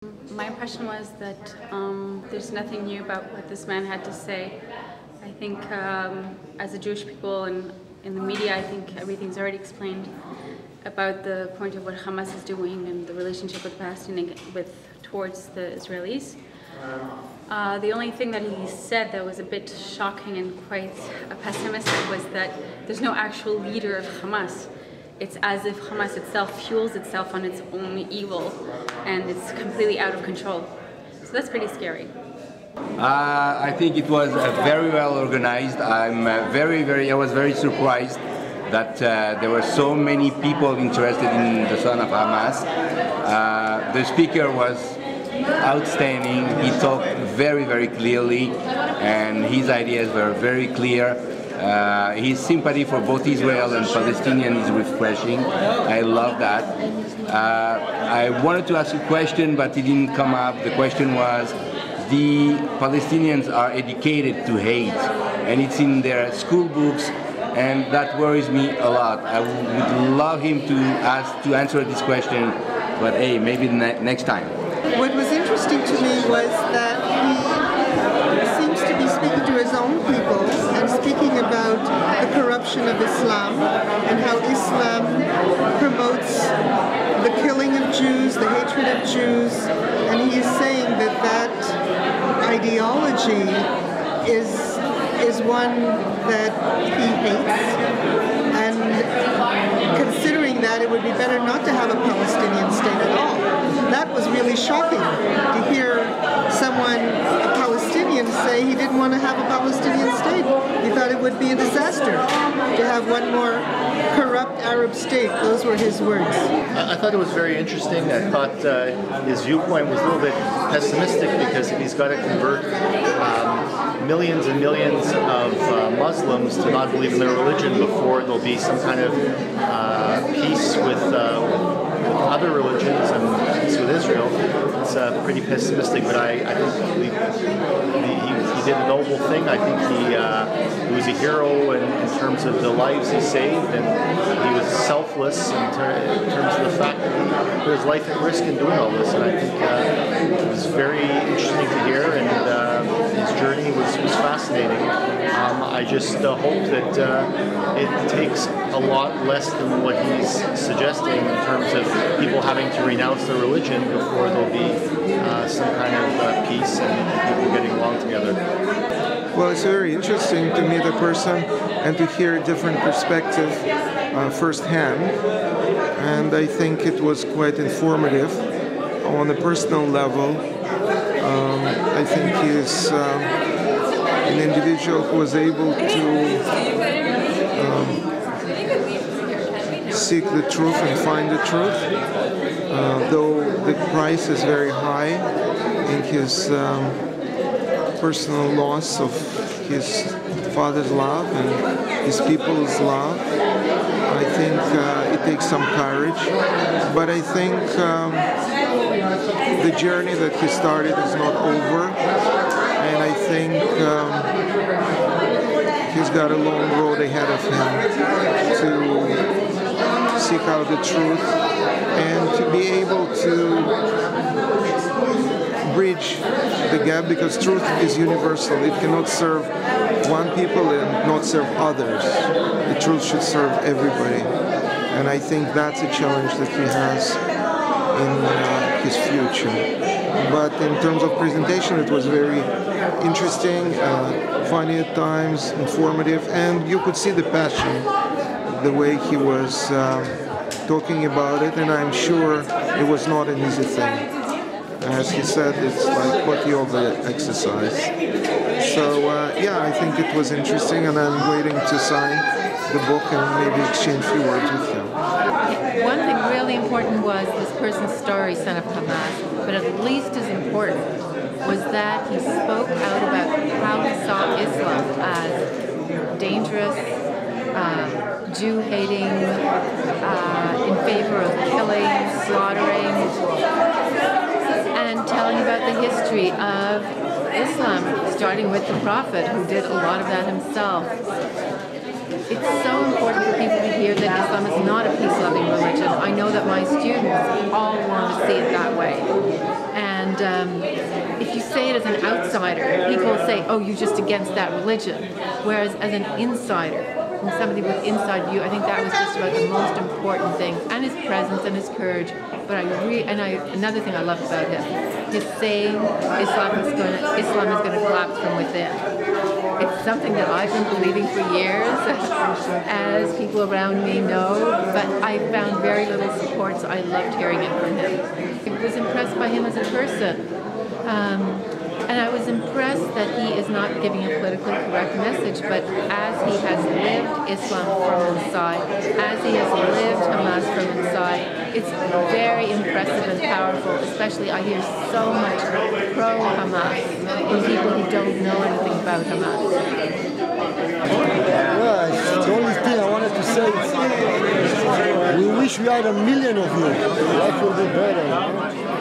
My impression was that there's nothing new about what this man had to say. I think as a Jewish people and in the media, I think everything's already explained about the point of what Hamas is doing and the relationship with Palestinians towards the Israelis. The only thing that he said that was a bit shocking and quite pessimistic was that there's no actual leader of Hamas. It's as if Hamas itself fuels itself on its own evil and it's completely out of control. So that's pretty scary. I think it was very well organized. I was very surprised that there were so many people interested in the son of Hamas. The speaker was outstanding. He talked very clearly and his ideas were very clear. His sympathy for both Israel and Palestinian is refreshing. I love that. I wanted to ask a question, but it didn't come up. The question was, the Palestinians are educated to hate, and it's in their school books, and that worries me a lot. I would love him to answer this question, but hey, maybe next time. What was interesting to me was that he seems to be speaking to his own people and speaking about the corruption of Islam and how Islam promotes the killing of Jews, the hatred of Jews, and he is saying that that ideology is one that he hates, and considering that it would be better not to have a Palestinian state at all. That was really shocking to hear someone, a Palestinian, say he didn't want to have a Palestinian state. He thought it would be a disaster to have one more corrupt Arab state. Those were his words. I thought it was very interesting. I thought his viewpoint was a little bit pessimistic because he's got to convert millions and millions of Muslims to not believe in their religion before there'll be some kind of peace with other religions and peace with Israel. It's pretty pessimistic, but I think he did a noble thing. I think he was a hero in terms of the lives he saved, and he was selfless in terms of the fact that he put his life at risk in doing all this. And I think it was very interesting to hear, and his journey was fascinating. I just hope that it takes a lot less than what he's suggesting in terms of people having to renounce their religion before there'll be some kind of peace and people getting along together. Well, it's very interesting to meet a person and to hear a different perspective firsthand, and I think it was quite informative on a personal level. I think he is an individual who was able to seek the truth and find the truth, though the price is very high in his personal loss of his father's love and his people's love. I think it takes some courage, but I think the journey that he started is not over, and I think he's got a long road ahead of him to seek out the truth and to be able to bridge the gap, because truth is universal. It cannot serve one people and not serve others. The truth should serve everybody, and I think that's a challenge that he has in his future. But in terms of presentation, it was very interesting, funny at times, informative, and you could see the passion, the way he was talking about it, and I'm sure it was not an easy thing. As he said, it's like hot yoga exercise. So yeah, I think it was interesting, and I'm waiting to sign the book and maybe exchange a few words with him. One thing really important was this person's story, son of Hamas, but at least as important was that he spoke out about how he saw Islam as dangerous, Jew-hating, in favor of killing, slaughtering, and telling about the history of Islam, starting with the Prophet, who did a lot of that himself. It's so important for people to hear that Islam is not a peace-loving religion. I know that my students all want to see it that way. And if you say it as an outsider, people will say, oh, you're just against that religion. Whereas as an insider, from somebody with inside view, I think that was just about the most important thing, and his presence and his courage. But another thing I love about him, his saying Islam is going to collapse from within. It's something that I've been believing for years, as people around me know, but I found very little support, so I loved hearing it from him. I was impressed by him as a person. And I was impressed that he is not giving a politically correct message, but as he has lived Islam from inside, as he has lived Hamas from inside, it's very impressive and powerful. Especially I hear so much pro-Hamas from people who don't know anything about Hamas. Well, the only thing I wanted to say is we wish we had 1 million of you. Life will be better.